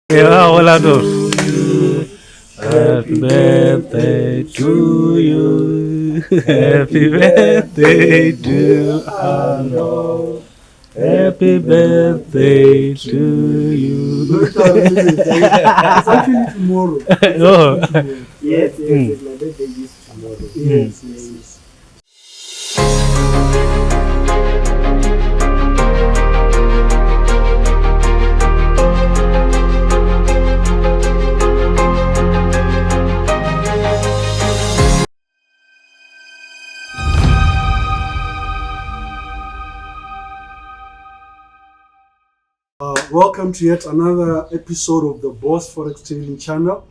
Yeah, hola Adolf. Happy birthday to you. Happy birthday to Adolf. Happy birthday to you. It's actually tomorrow. Oh. Yes, my birthday is tomorrow. Yes. Welcome to yet another episode of the Boss Forex Trading Channel.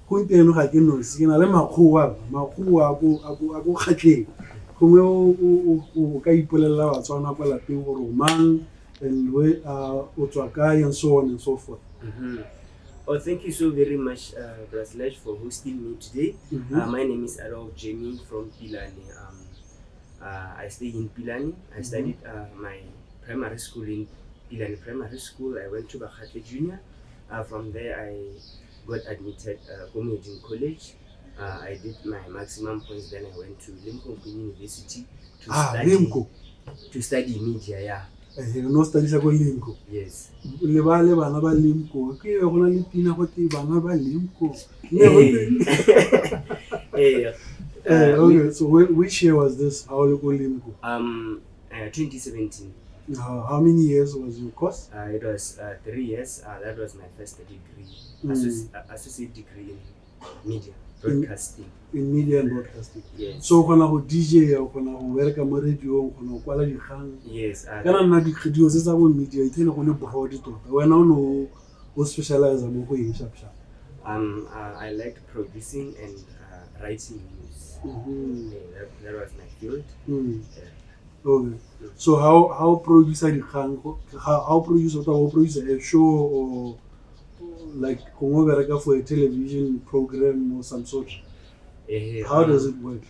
Gompieno ga ke nosi ke na le makgowa a go kgatlheng gongwe o ka ipolelela batswana kwa lapeng gore o mang and o tswa kae and so on and so forth. Oh, thank you so very much, Braslash, for hosting me today. My name is Adolf Jamie from Pilani. I stay in Pilani. I studied my primary school in Pilani Primary School. I went to Bakhatle Junior. From there, I got admitted Community College. I did my maximum points. Then I went to Lincoln University to study media. Yeah. No studies go Limco. Yes. Le bana ba Limco. Ke go na le pina go te bana ba Limco. Okay, so which year was this? How you go Limco? 2017. How many years was your course? It was 3 years. That was my first degree, associate degree in media broadcasting. In media and broadcasting. Yes. So kona go DJ, kona go werka mo radio, kona go kwala dikgang. Yes. Kana nna di-radio tse tsa bo media ithene go le broad tota. Wena o specialize mo go eng sharp sharp? I liked producing and writing news. That was my field. Okay. So how producer how producer a show or like for a television program or some sort? How does it work?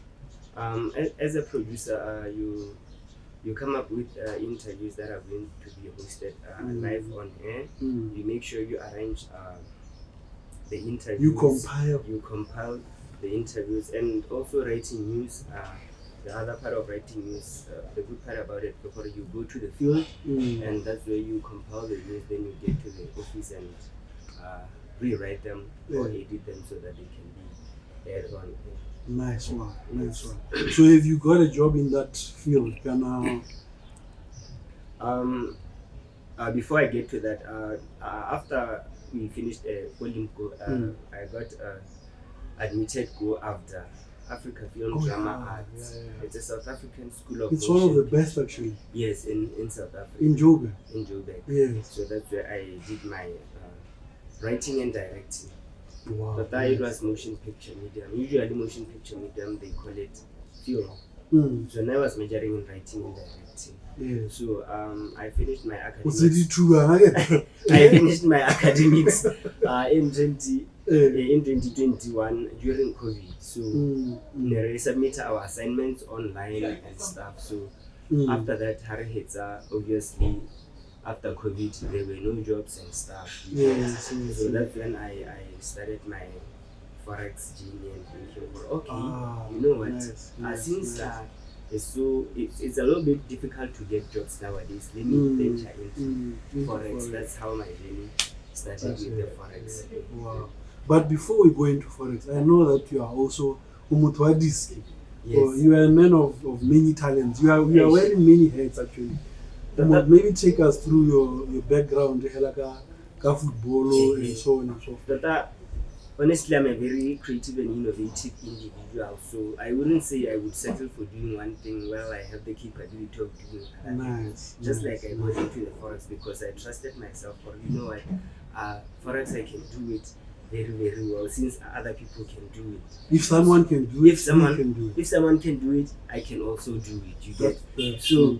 As a producer, you come up with interviews that are going to be hosted live on air. You make sure you arrange the interviews. You compile the interviews, and also writing news. The other part of writing news, the good part about it, before you go to the field, and that's where you compile the news, then you get to the office and rewrite them or edit them so that they can be aired on. Nice one. So have you got a job in that field? Before I get to that, after we finished Olimco, I got admitted go after Africa Film Drama Arts. Yeah. It's a South African school of It's motion. one of the best actually. Yes, in South Africa. In Joburg. In Joburg. Yes. So that's where I did my writing and directing. Wow. But that it was motion picture medium. Usually motion picture medium they call it film. So now I was majoring in writing and directing. Yeah. So I finished my academics. I finished my academics in 2021 during COVID. So we submit our assignments online and stuff. So after that, obviously after COVID there were no jobs and stuff. Yes. So that's when I started my Forex journey and thinking, you know what? Since it's a little bit difficult to get jobs nowadays, let me venture into Forex. That's how my journey started with the Forex. Wow. But before we go into Forex, I know that you are also Umutwadis. Yes. You are a man of many talents. You are wearing many hats actually. Maybe take us through your background, ka football and so on and so forth. Honestly, I'm a very creative and innovative individual, so I wouldn't say I would settle for doing one thing while I have the capability of doing another. Just like I got into the Forex because I trusted myself, or you know what, Forex I can do it very, very well since other people can do it. If someone can do it, if someone can do it, I can also do it. You get so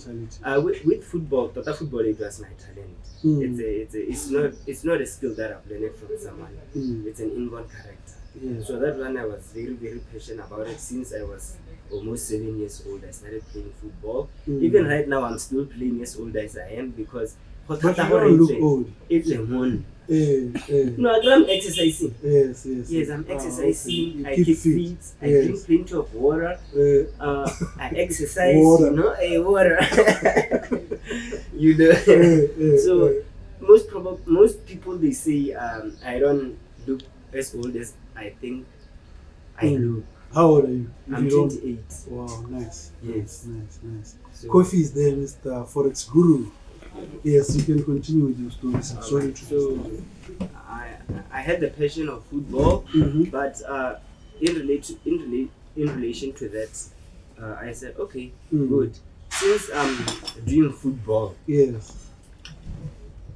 with football, total football it was my talent. It's not a skill that I've learned from someone. It's an inborn character. So that one I was very, very passionate about it since I was almost 7 years old. I started playing football. Even right now I'm still playing as old as I am because But you don't look old. It's a moon. No, I'm exercising. Yes, I'm exercising. Okay. I keep fit. I drink plenty of water. I exercise. Water. Water. So most people they say I don't look as old as I think I look. How old are you? I'm 28. Wow, nice. Yes. Nice. So, Coffee is there, Mr. Forex Guru. Yes, you can continue with your stories. Sorry to so I had the passion of football, but in relation to that, I said, okay, good. Since I'm doing football,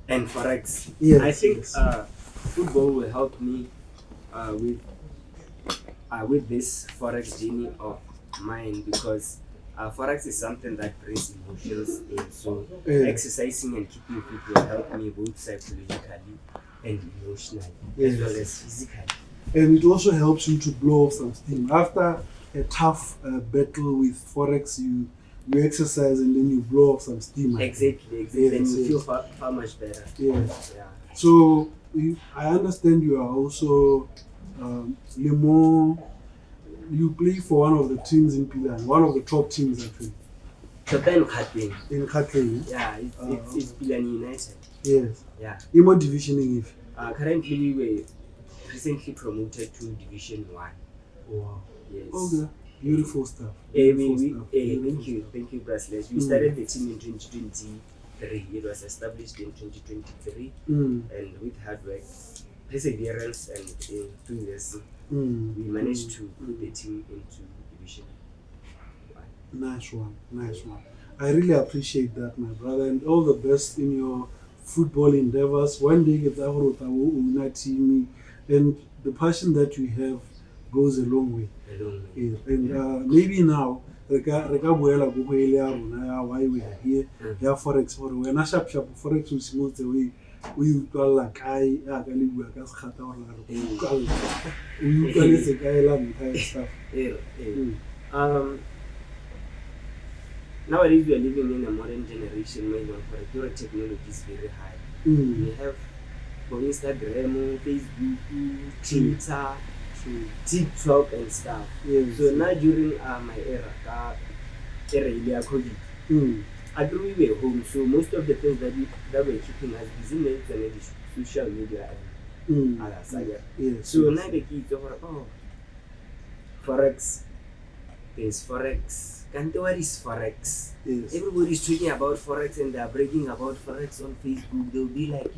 and Forex, I think football will help me with this Forex journey of mine, because Forex is something that brings emotions in. So exercising and keeping fit will help me both psychologically and emotionally, as well as physically. And it also helps you to blow off some steam. After a tough battle with Forex, you exercise and then you blow off some steam. Exactly. Then you feel far much better. Yeah. So I understand you are also you play for one of the teams in Pilan, one of the top teams actually. In Khatling. Yeah, it's Pilan United. Yes. Yeah. What divisioning if? Currently we were recently promoted to Division 1. Wow. Yes. Okay. Beautiful stuff. Thank you, Bracelets. We started the team in 2023. It was established in 2023, and with hard work, perseverance, and in 2 years, we managed to put the team into Division 1. Nice one. I really appreciate that, my brother, and all the best in your football endeavors. One day, get that team, and the passion that you have goes a long way. And maybe now, why we are here, Forex, when I shop Forex, we smooth the way we like I nowadays we are living in a modern generation where technology is very high. We have Instagram, Facebook, Twitter, TikTok and stuff. So now during my era COVID, I grew we were home, so most of the things that were keeping us busy were social media and other side. So now the kids are Forex. There's Forex. What is Forex? Everybody's talking about Forex and they're bragging about Forex on Facebook. They'll be like,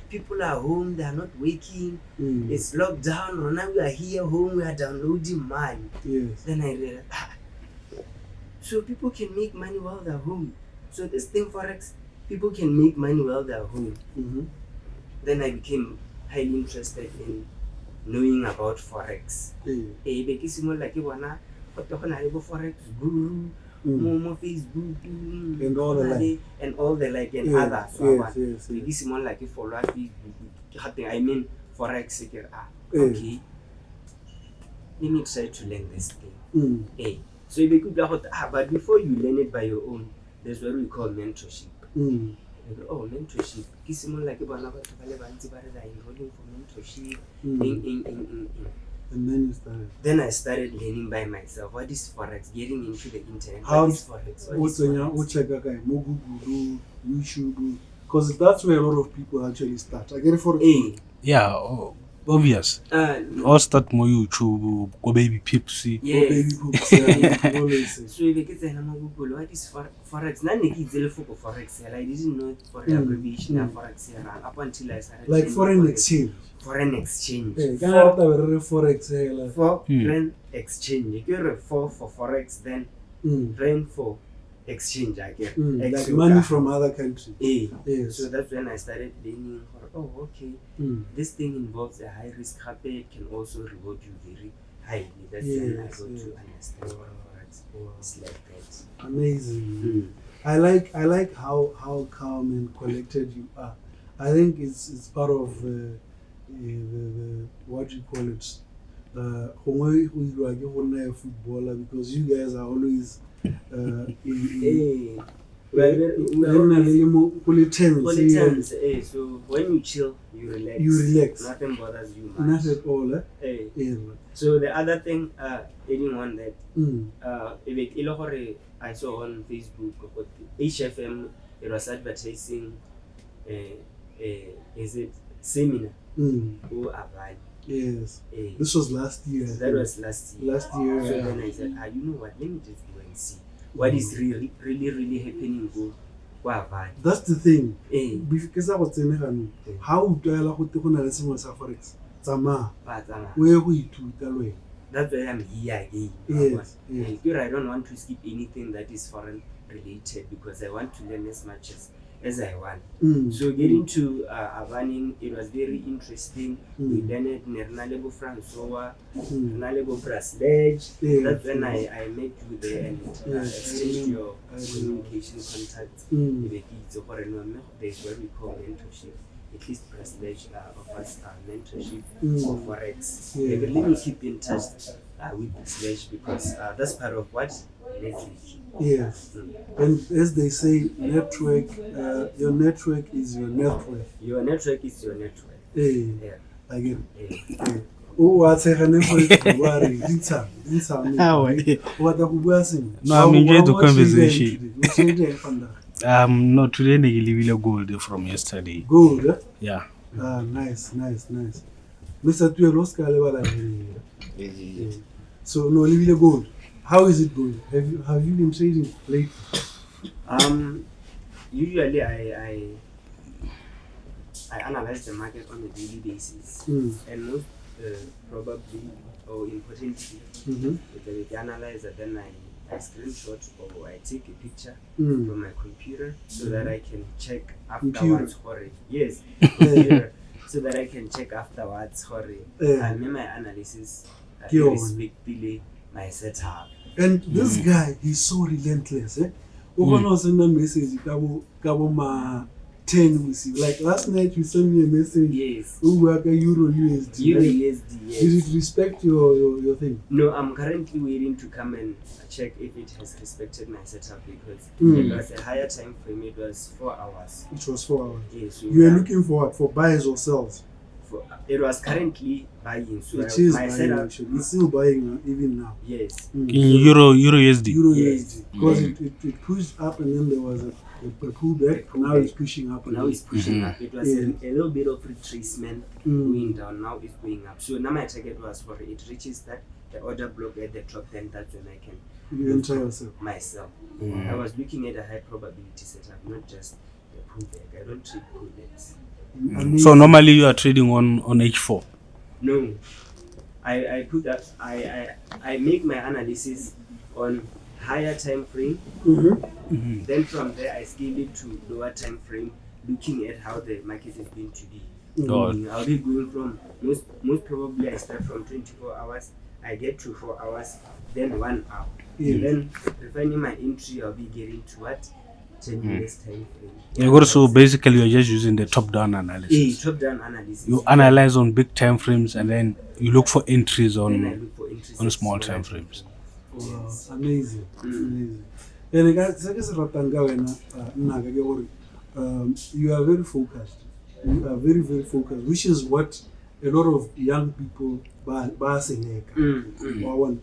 people are home, they are not working. It's locked down. Now we are here home, we are downloading money. Then I realized, so people can make money while they're home. So this thing Forex, people can make money while they're home. Then I became highly interested in knowing about Forex. Forex Guru, Facebook, and all the like, and others. So this is more like follow Facebook. I mean Forex. Okay, let me try to learn this thing. So you could but before you learn it by your own, there's what we call mentorship. Mentorship. This is more like enrolling for mentorship. And then you started. Then I started learning by myself. What is Forex? Getting into the internet. What is Forex? YouTube? Because that's where a lot of people actually start. I get it for yeah, obvious. All start more YouTube, go baby Pipsy. Yes. So if you get Google, what is Forex? None of kids for Forex. I didn't know for the abbreviation of Forex up until I started. Like foreign exchange. Foreign exchange. Forex. Foreign exchange. You get for Forex, then rent for exchange. I get like money from other countries. Yes. So that's when I started learning. Okay, this thing involves a high risk. It can also reward you very highly. That's when I got to understand Forex. It's like that. Amazing. I like how calm and collected you are. I think it's part of the what do you call it? Footballer, because you guys are always we are fully tense. So when you chill, you relax. Nothing bothers you much. Not at all. Yeah. So the other thing, adding on that, I saw on Facebook, HFM, it was advertising, is it seminar? Who Avani? Yes. This was last year. That was last year. Last year. So then I said, you know what? Let me just go and see what is really happening. That's the thing. Because I was saying, how do I like to Forex? Where we to that's why I'm here again. Yes. I don't want to skip anything that is foreign related because I want to learn as much as I want. So getting to Avani, it was very interesting. We learned it Nernalebo Francois, Nernalebo Braslage. That's when I met you there and exchanged your communication contacts. There's what we call mentorship. At least Braslage offers mentorship for Forex. Let me keep in touch with Braslage because that's part of what network. Yes. And as they say, network, your network is your network. Your network is your network. Yeah. Again. Oh, what's a network? No, I'm enjoying the conversation. No, today I gold from yesterday. Gold? Eh? Yeah. Nice. Mr. Tuelo, so no, Olivia Gold. How is it going? Have you been trading lately? Usually I analyze the market on a daily basis, and most probably or importantly, with the analyzer, then I screenshot or I take a picture from my computer so that I can check afterwards. Yes, so that I can check afterwards. I made my analysis respectively my setup. And this guy, he's so relentless. Send a message, Kabo 10 with you. Like last night, you sent me a message. Yes. Euro USD. Yes. Did it respect your thing? No, I'm currently waiting to come and check if it has respected my setup because it was a higher time frame. It was 4 hours. It was 4 hours. Yes. So you were looking for what? For buys or sells? It was currently buying. So it is my buying. setup, it's still buying even now. Yes. In Euro USD. USD. Because it pushed up and then there was a pullback. Now it's pushing up. Now it's pushing up. It was a little bit of retracement going down. Now it's going up. So now my target was for it reaches that the order block at the top, then that's when I can enter yourself. Myself. I was looking at a high probability setup, not just the pullback. I don't trade pullbacks. So normally you are trading on H4. No, I put that. I make my analysis on higher time frame. Then from there I scale it to lower time frame, looking at how the market is going to be. I'll be going from most probably I start from 24 hours. I get to 4 hours, then 1 hour. Then refining my entry, I'll be getting to what? 10 minutes time frame. So basically you're just using the top-down analysis. Top-down analysis. You analyze on big time frames and then you look for entries on small time frames. Wow, amazing. And guys, you are very focused. You are very, very focused, which is what a lot of young people are saying.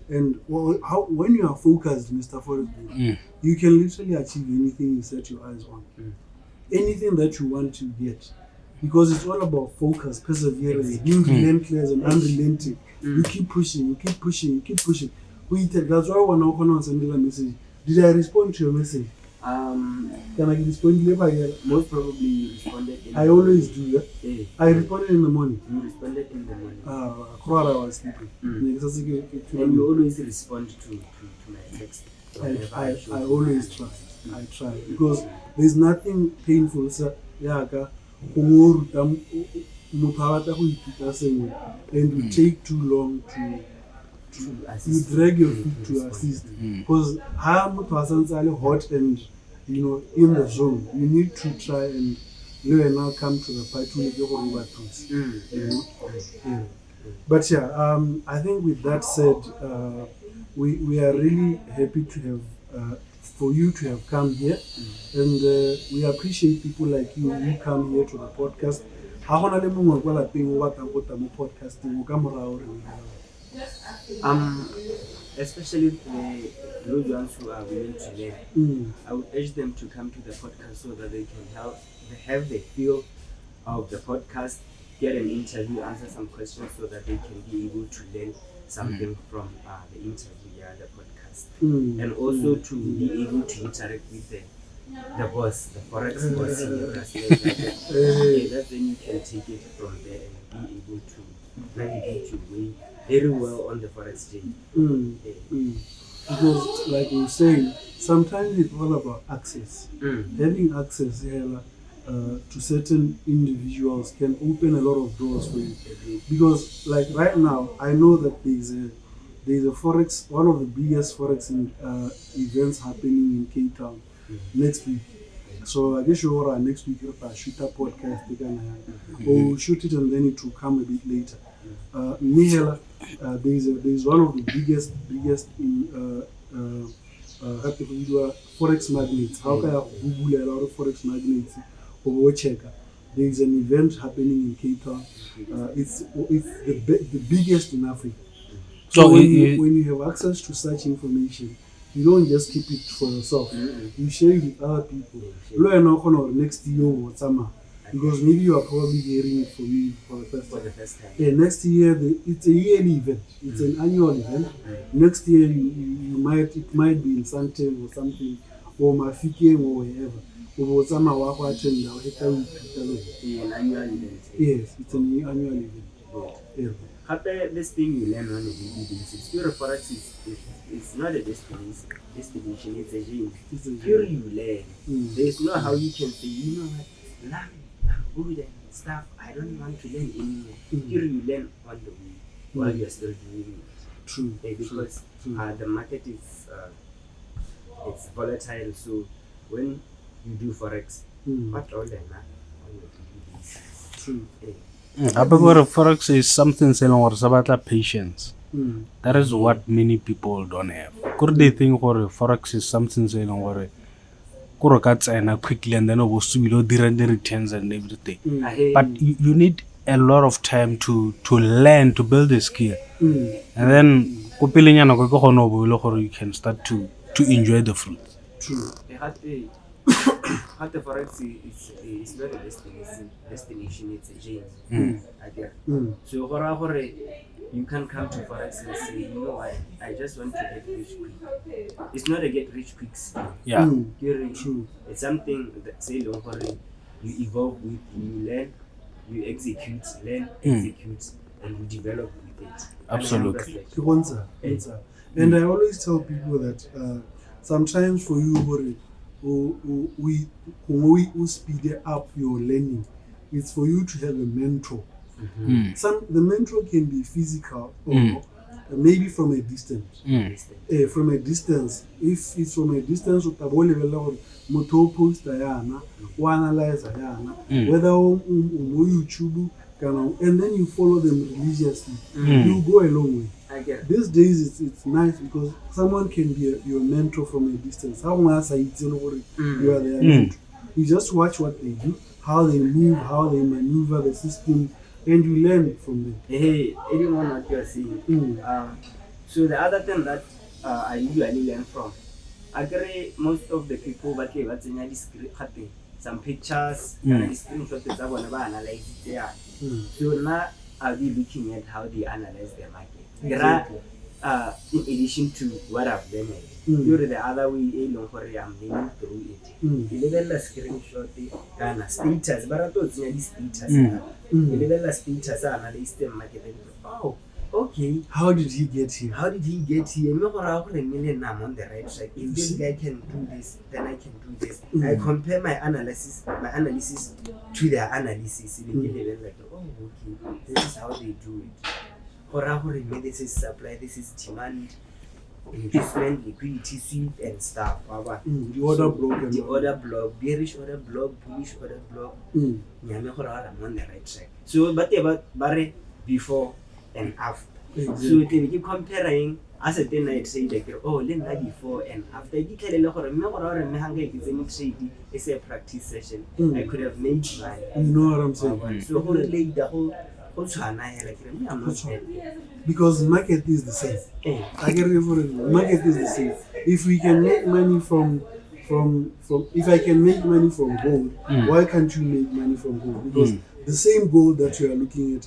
And when you are focused, Mr. Forex, you can literally achieve anything you set your eyes on. Anything that you want to get. Because it's all about focus, perseverance, being relentless and unrelenting. You keep pushing. That's why when I send you a message, did I respond to your message? Can I respond later? Most probably you responded in I always do that. I responded in the morning. You responded in the morning. I was sleeping. And you always respond to my text. I always try. I try. Because there's nothing painful, sir. And you take too long to you drag your feet to assist. Because hot and in the zone, you need to try and now come to the part to make your own tools. But I think with that said, we are really happy to have for you to have come here, and we appreciate people like you who come here to the podcast. Ha gona le mongwe kwa lapeng o batlang go tla mo podcasting o ka morao re especially those ones who are willing to learn. I would urge them to come to the podcast so that they can have the feel of the podcast, get an interview, answer some questions so that they can be able to learn something from the interview, the podcast. And also to be able to interact with the boss, the Forex boss in your okay, that's when you can take it from there and be able to navigate your way very well on the Forex journey. Because like you were saying, sometimes it's all about access. Having access here to certain individuals can open a lot of doors for you. Because like right now, I know that there's a Forex, one of the biggest Forex events happening in Cape Town next week. So I guess you'll next week we'll shoot a podcast or shoot it and then it will come a bit later. Mihela, there's one of the biggest in Forex magnates. How can I Google a lot of Forex magnates or checker? There's an event happening in Cape Town. It's the biggest in Africa. So when you have access to such information, you don't just keep it for yourself. You share it with other people. Next year or summer. Because maybe you are probably hearing it from me for the first time. Yeah, next year it's a yearly event. It's an annual event. Next year it might be in Santen or something, or Mafikeng or wherever. Or summer an annual event. Yes, it's an annual event. Yeah. This thing you learn on a daily basis. Pure Forex it's not a destination, it's a dream. Pure you learn. There's no how you can say, you know what, now I'm good and stuff, I don't want to learn anymore. Pure you learn on the way while you're still doing it. True. Because the market is it's volatile, so when you do Forex, what all the on the daily basis. True. Forex is something selling or sabata patience. That is what many people don't have. Could they think Forex is something selling or Kurokats and quickly and then below the returns and everything. But you need a lot of time to learn, to build a skill. And then you can start to enjoy the fruit. True. The Forex is not a destination, it's a journey. So you can come to Forex and say, you know what, I just want to get rich quick. It's not a get rich quick scheme. Yeah. True. It's something that say you evolve with, you learn, you execute, execute, and you develop with it. Absolutely. And I always tell people that sometimes for you, we speed up your learning. It's for you to have a mentor. The mentor can be physical or maybe from a distance. From a distance, if it's from a distance, motor post or analyze whether on YouTube, and then you follow them religiously. You go a long way. These days it's nice because someone can be your mentor from a distance. How much you are their mentor. You just watch what they do, how they move, how they maneuver the system, and you learn from them. Hey, anyone what you are saying. So the other thing that I usually learn from, I agree most of the people but some pictures and screenshots that whenever analyze it there. So now I'll be looking at how they analyze their market. There are, in addition to what I've learned, you're the other way along for I'm learning through it. You level a screenshot, status, but I thought it's status. You level a status, analyze the market. Oh, okay. How did he get here? I'm on the right track. If this guy can do this, then I can do this. I compare my analysis to their analysis. Like, oh, okay, this is how they do it. This is supply, this is demand, investment, liquidity, sweep, and stuff. The order block. The order block, bearish order block, bullish order block. I'm on the right track. So, but before and after. So, if you keep comparing as a then I trade oh let me before and after I declare trade is a practice session. I could have made money. You know what I'm saying? So the whole I'm not bad. Because market is the same. I get it for it. Market is the same. If we can make money from if I can make money from gold, why can't you make money from gold? Because the same gold that you are looking at,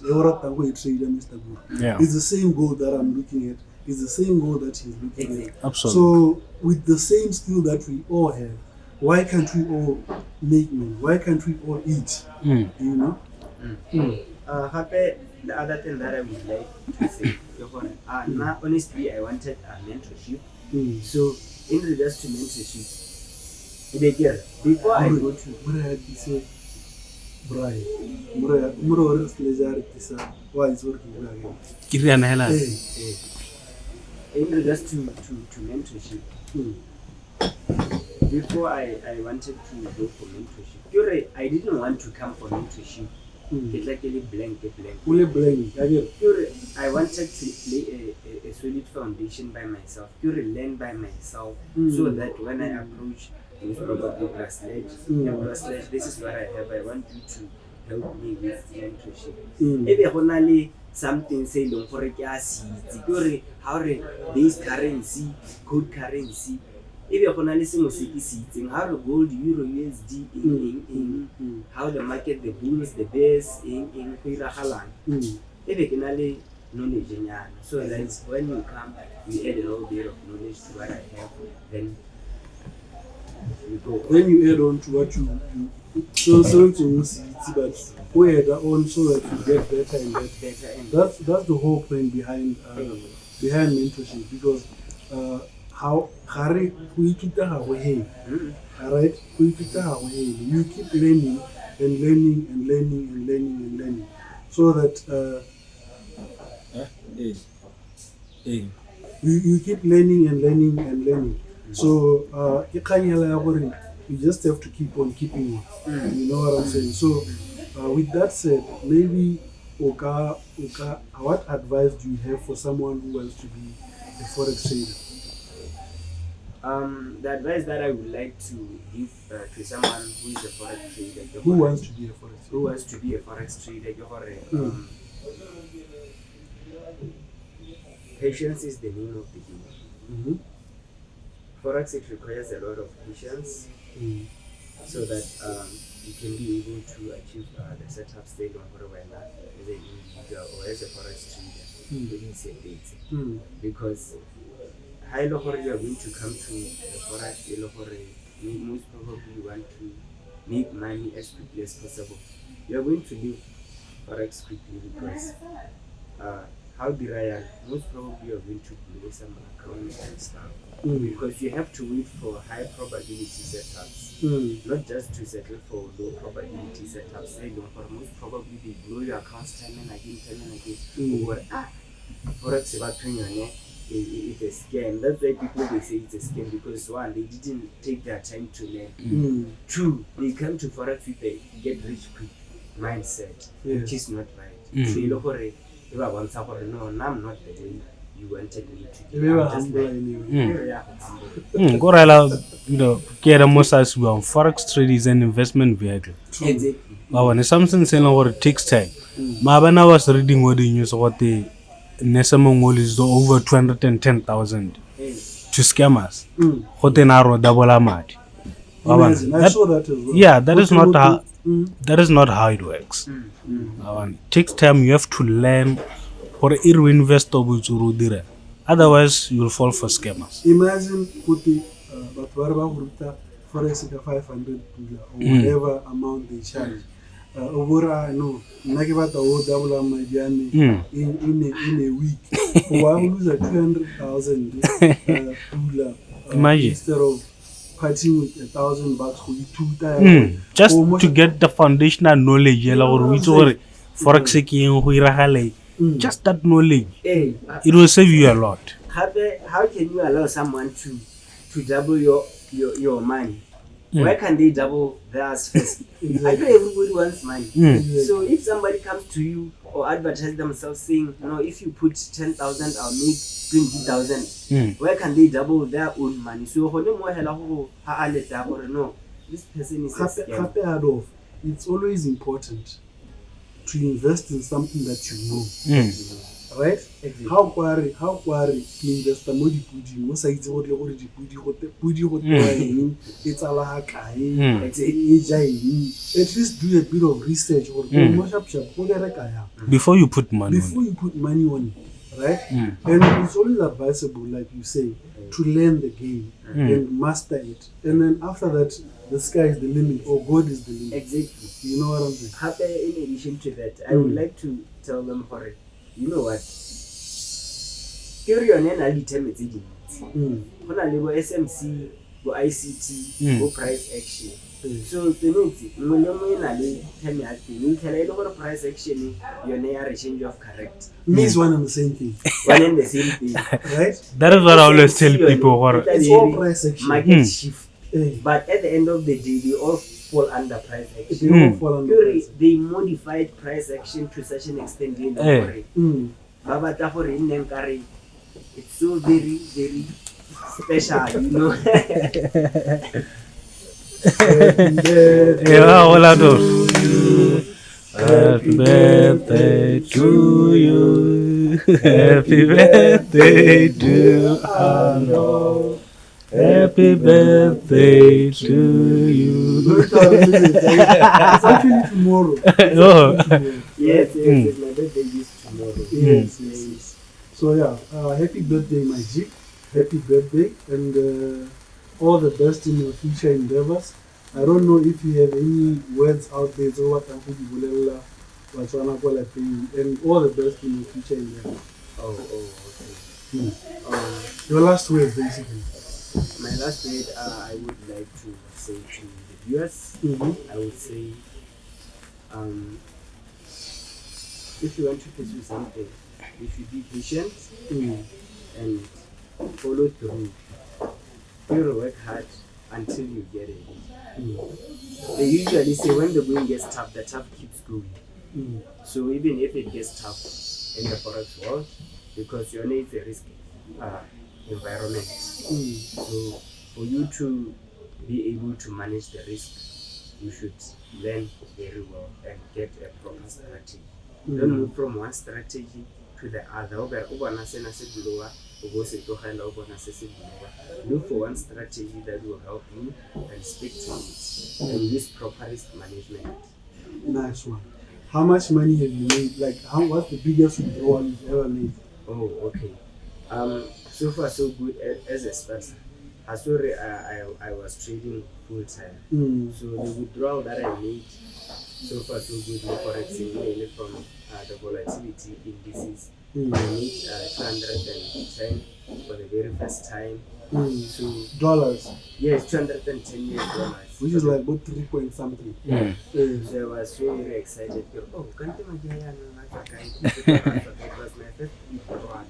is the same gold that I'm looking at. Is the same goal that he's looking at. Absolutely. So with the same skill that we all have, why can't we all make money? Why can't we all eat? You know? The other thing that I would like to say, now honestly I wanted a mentorship. So in regards to mentorship, before I go to in regards to mentorship, before I wanted to go for mentorship, I didn't want to come for mentorship. It's like a blank. I wanted to lay a solid foundation by myself, learn by myself, so that when I approach this probably slash, this is what I have. I want you to help me with mentorship. Something say long for how base currency, code currency. If you're gonna listen to how the gold, euro, USD, how the market, the bulls, the bears, in Halan. If you can knowledge, so that when you come, you add a little bit of knowledge to what I have, then you go. When you add on to what you so something but we add on so that you get better and better. That's the whole point behind mentorship, because how Harry we keep away. Alright, we keep away. You keep learning and learning and learning and learning and learning, so that you keep learning and learning and learning. So you just have to keep on keeping it. You know what I'm saying? So with that said, maybe Oka, what advice do you have for someone who wants to be a forex trader? The advice that I would like to give to someone who is a forex trader, who wants to be a forex trader, patience is the name of the game. Forex, it requires a lot of patience, so that you can be able to achieve the setup stage of where as an individual or as a forex trader within set dates. Because high you are going to come to the forex, most probably you want to make money as quickly as possible. You are going to leave forex quickly because most probably you are going to blow some accounts and stuff. Because you have to wait for high probability setups, not just to settle for low probability setups. For most probably they blow your accounts time and again. Forex it's a scam. That's why people they say it's a scam, because one, they didn't take their time to learn. Two, they come to forex with a get rich quick mindset, which is not right. So no, I'm not the way you wanted me to be. Forex trade is an investment vehicle. Exactly. When something saying it takes time. When I was reading what the news about the Nesamongol is over 210,000 to scammers. Double amount. I saw that as well. Yeah, that is not how it works. It takes time. You have to learn for invest. Otherwise, you'll fall for scammers. Imagine putting forex 500 or whatever amount they charge. In a week. Why lose 200,000 Imagine. instead of parting with $1,000 for you 2 times? Just to get the foundational knowledge, forex, just that knowledge, it will save you a lot. How can you allow someone to double your money Why can't they double theirs first? I know everybody wants money. So if somebody comes to you or advertise themselves saying, no, if you put 10,000, I'll make 20,000. Why can't they double their own money? So no, this person is a scam. Adolf, it's always important to invest in something that you know. Right? Exactly. How query to invest mo dipudi mo sa itse gore le gore dipudi go eng it's a la kae at least do a bit of research or mo sharp go reka ya Before you put money on it, right? And it's always advisable, like you say, to learn the game and master it, and then after that the sky is the limit or God is the limit. Exactly. You know what I'm saying? In addition to that, I would like to tell them, you know what? Carry on and I'll determine it. When I leave SMC, go ICT, go price action. So the next, when you tell me price action, you're near a change of character. Means one and the same thing. One and the same thing, right? That is what I always tell people. It's all price action. Market shift. But at the end of the day, they all fall under price action. They all fall under price action. They modified price action to such an extent. It's so very, very special, you know. Happy birthday to you. Happy birthday to Adolf. Happy birthday to you. It's actually tomorrow. Yes, my birthday is tomorrow. Yes. So yeah, happy birthday, my G. Happy birthday, and all the best in your future endeavors. I don't know if you have any words out there, so what and all the best in your future endeavors. Okay. Your last word, basically. My last word, I would like to say to the viewers, I would say, if you want to pursue something, you should be patient and follow through. You work hard until you get it. They usually say when the going gets tough, the tough keeps going. So even if it gets tough in the forex world, because you know it's a risk environment. So for you to be able to manage the risk, you should learn very well and get a proper strategy. Don't move from one strategy to the other. Look for one strategy that will help you and stick to it and use proper risk management. Nice one. How much money have you made? Like, what's the biggest withdrawal you've ever made? Oh, okay. So far so good as a starter. I was trading full time. So the withdrawal that I made so far so good in Forex mainly from the volatility indices. I made 210 for the very first time. So dollars? Yes, $210 US. Which is like about 3 point something. So I was so very excited. Oh, can't you imagine? It was my first withdrawal.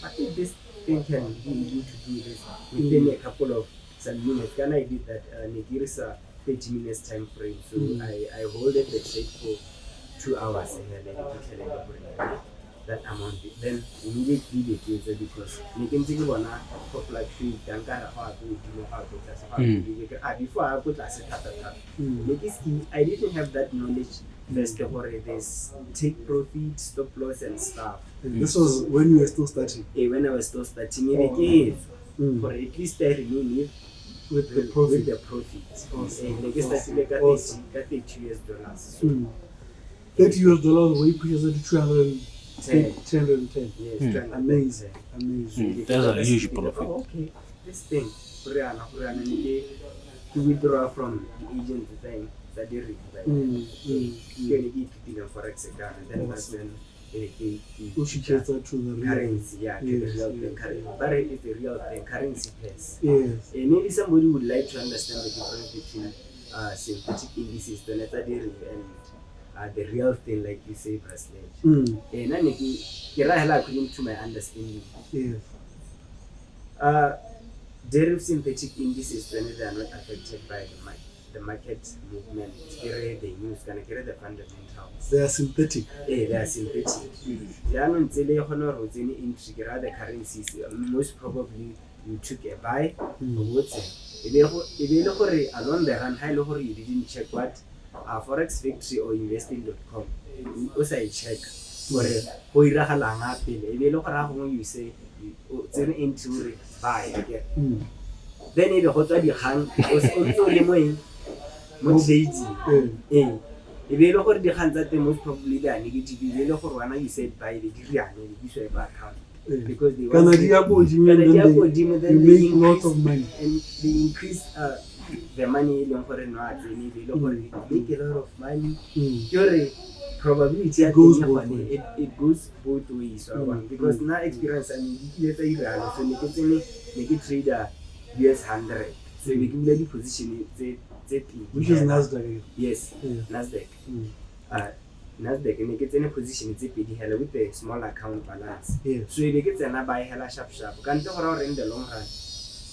But if this thing can be able to do this within a couple of some minutes, can I did that? Nigeria's 30 minutes time frame. So I hold it the trade for 2 hours and then that amount. Then immediately they close it because you can think about now fluctuate before I put as a I didn't have that knowledge. First of all, there's take profit, stop loss and stuff. This was when you were still starting? When I was still starting, for at least I remain with the profit. Awesome. Awesome. $30 US. So, $30 US, where you put yourself to 210. Yes, amazing. That's a huge profit. Okay, this thing, to withdraw from the agent thing, that they Forex account, and then that's when push it to the currency, to the real thing, currency. But it's the real thing, currency pays. Yes. Maybe somebody would like to understand the difference between synthetic indices, the letter and the real thing, like you say, bracelet. According to my understanding, yes. derivative synthetic indices when they are not affected by the market movement. Here the news can get the fundamentals. They are synthetic. They are synthetic. They are not selling honor or any entry. The currencies most probably you took a buy. If you look along the run, high lower you didn't check what Forex Victory or investing.com. Also I check for if you look around you say into buy again. Then if you hold the hand, also if you look at the hands that the most probably they are negative, if you look for one you said buy the account. Because they want they make lots of money and they increase the money for make a lot of money. Your probability it goes both ways. Because now experience and so make it trader US 100. So we can let position which is Nasdaq. Yes, Nasdaq. Nasdaq make it in a position it's a with a small account balance. So if you get an buy hella sharp. Can't talk around in the long run.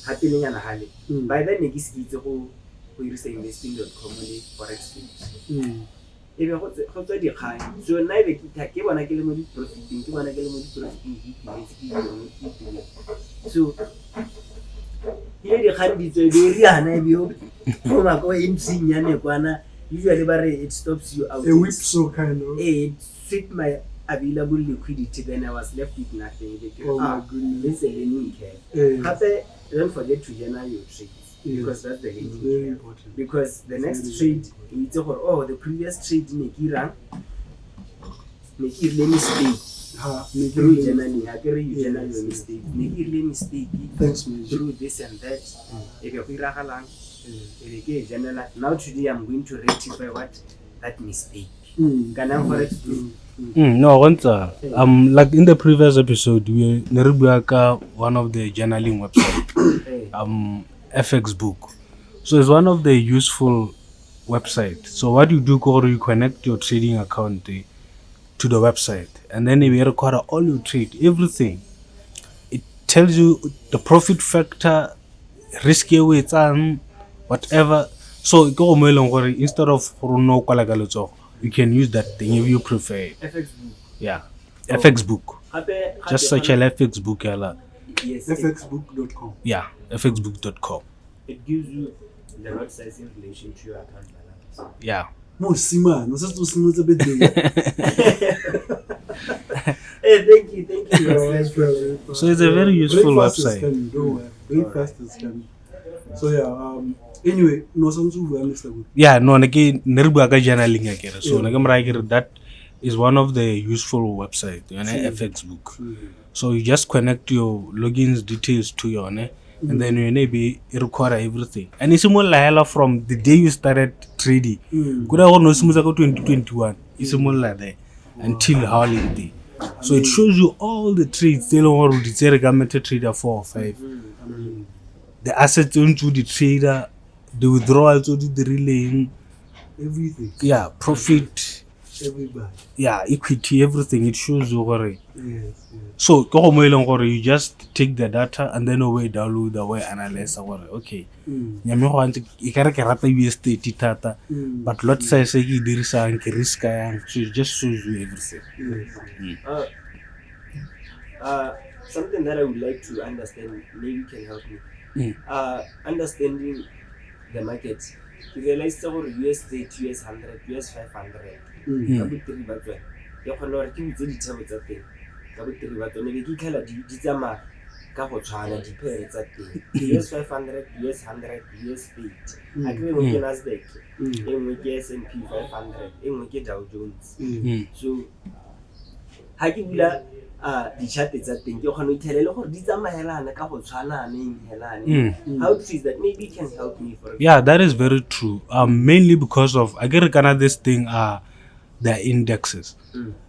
Happening and hali. By then you get the whole investing.com Forex. If you hold the high, so now we take one again profiting, one again profiting. So here the hand is very unable to usually it stops you out. A whipsaw kind of. It fit my available liquidity, then I was left with nothing. My goodness. This is a learning curve. Don't forget to journal your trades. Because that's the learning very important. Because the next trade, you talk about, the previous trade, make it mistake. Through journaling, I carry you journal your mistake. Make it mistake. Thanks, man. Through this and that. If you're now today I'm going to rectify that mistake. Can I Forex do? No, once like in the previous episode, we Nerubuaka one of the journaling website, FX Book. So it's one of the useful website. So what you do, you connect your trading account to the website, and then you record all your trade, everything. It tells you the profit factor, risk weights, and whatever. So instead of you can use that thing if you prefer. FX book. Yeah, FX Book. Just search FX Book. Yes. FXbook.com. Yeah, fxbook.com. It gives you the lot size in relation to your account balance. Yeah. More Sima, no such a bit. Hey, thank you. So it's a very useful website. Very fast is coming. So yeah, anyway, no sounds good. Yeah, no, Nerubuaka journaling again. So that is one of the useful websites, FX Book. So you just connect your logins details to your and then you be record everything. And it's more from the day you started trading. Could I know 2021? It's more like that until holiday. So it shows you all the trades. They don't want to recommend trader 4 or 5. The assets into the trader, the withdrawal to the relaying, everything. Yeah, profit. Everybody. Yeah, equity, everything. It shows you already. Yes. So you just take the data and then away download the way analyze okay. You can use the but let's say you risk so it just shows you everything. Something that I would like to understand, maybe you can help me. Understanding the market. You realize that US state, US 100, US 500. US 500, US 100, US state. I agree with Nasdaq. S&P 500, Dow Jones. So, how do you the chat is that thing? How is that? Maybe you can help me for Yeah, that is very true. Mainly because of this thing the indexes.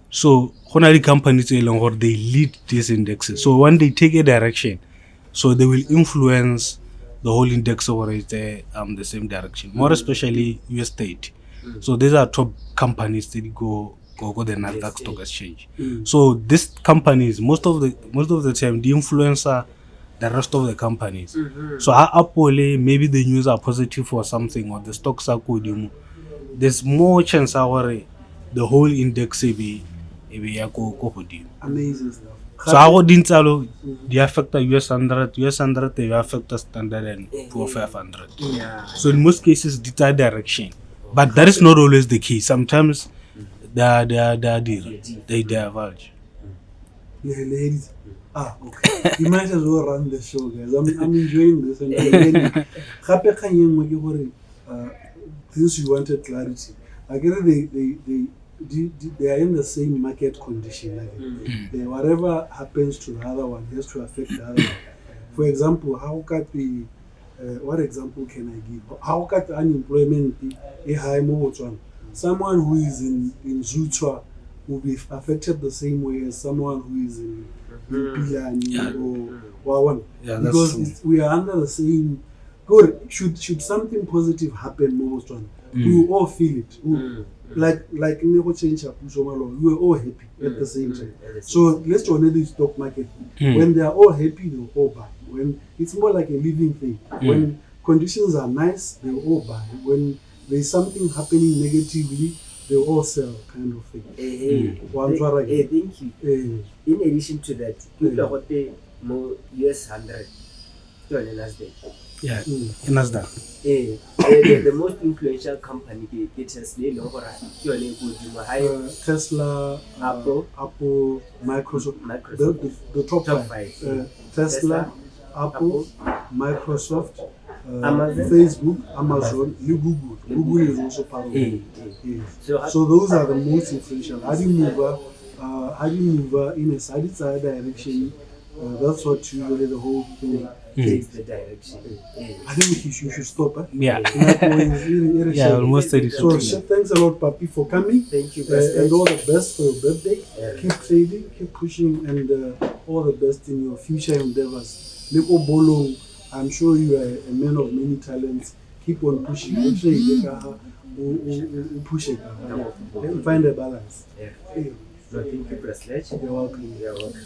So honestly companies they lead these indexes. So when they take a direction, so they will influence the whole index over the same direction. More especially US state. So these are top companies that go the Nasdaq stock exchange. So these companies most of the time the influencer the rest of the companies. So Apple, maybe the news are positive or something, or the stocks are good. There's more chance our the whole index be go hodimo. Amazing stuff. So how dintalo they affect the US 100 they affect the Standard and Poor 500. Yeah. So in most cases it's a direction, but that is not always the case. Sometimes they diverge. Yeah, ladies. Okay. You might as well run the show, guys. I'm enjoying this and I'm learning. Gape kgang e nngwe ke gore, since you wanted clarity, I get they are in the same market condition. Like, whatever happens to the other one has to affect the other one. For example, how can the what example can I give? How can the unemployment be high more? Someone who is in Zutua will be affected the same way as someone who is in Pilani or Wawan. Yeah, because we are under the same. Good. Should something positive happen, most one, we will all feel it. Like never change up. We were all happy at the same time. So let's join the stock market. When they are all happy, they will all buy. When it's more like a living thing. When conditions are nice, they will all buy. When there is something happening negatively, they will all sell, kind of thing. Thank you. In addition to that, people got the more US 100 to an Nasdaq. Yeah, Nasdaq. The most influential company it has Tesla, Apple, Microsoft. The top five. Tesla, Apple, Microsoft, Facebook, Amazon, Google. Google is also part of it. So those are the most influential. How do you move in a side direction? That's what usually the whole thing takes the direction. I think you should stop. Yeah. Yeah, almost 30 So thanks a lot, Papi, for coming. Thank you, and all the best for your birthday. Keep trading, keep pushing, and all the best in your future endeavors. Leko Bolong, I'm sure you are a man of many talents. Keep on pushing. Push it. Find a balance. Thank you, President. You're welcome. You're welcome.